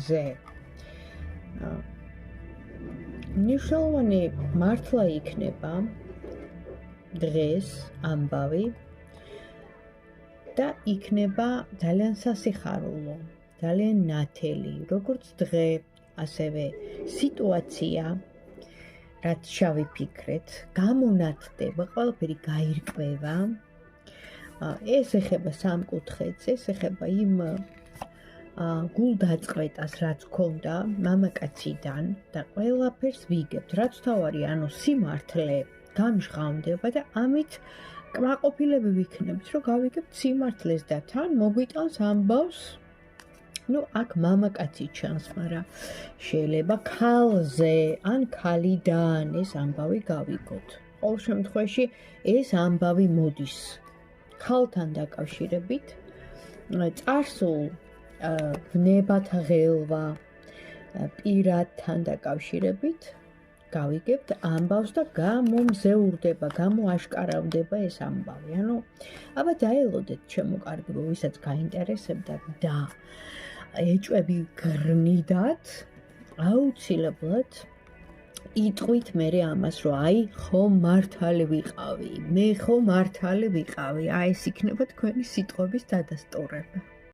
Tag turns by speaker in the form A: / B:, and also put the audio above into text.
A: ხალზე. მნიშვნელოვანი მართლა იქნება დღეს ამბავი და იქნება ძალიან სასიხარულო, ძალიან ნათელი, როგორც დღე, ასევე სიტუაცია, რაც შევიფიქრეთ, გამონათდება, ყველაფერი გაირკვევა. ეს ეხება სამკუთხედს, ეს ეხება იმ გულდაწყვეტას, რაც ქონდა მამაკაციდან და ყველაფერს ვიგებთ, რაც თავარი, ანუ სიმართლე გამჟღავნდება და ამით კმაყოფილები ვიქნებით, რომ გავიგებთ სიმართლეს და თან მოგვიტანს ამბავს. აქ მამაკაცი ჩანს, მაგრამ შეიძლება ქალზე ან ქალიდან ეს ამბავი გავიგოთ. ყოველ შემთხვევაში ეს ამბავი მოდის ქალთან დაკავშირებით, წარსულ ვნებათა ღელვა პირადთან დაკავშირებით გავიგებთ ამბავს და გამომზეურდება, გამოაშკარავდება ეს ამბავი. აბა დაელოდეთ ჩემო კარგებო, ვისაც გაინტერესებდა და ეჭვები გრნიდათ, აუცილებლად იტყვით მერე ამას, რომ აი ხომ მართალი ვიყავი, მე ხომ მართალი ვიყავი, ეს იქნება თქვენი სიტყვების დადასტურება.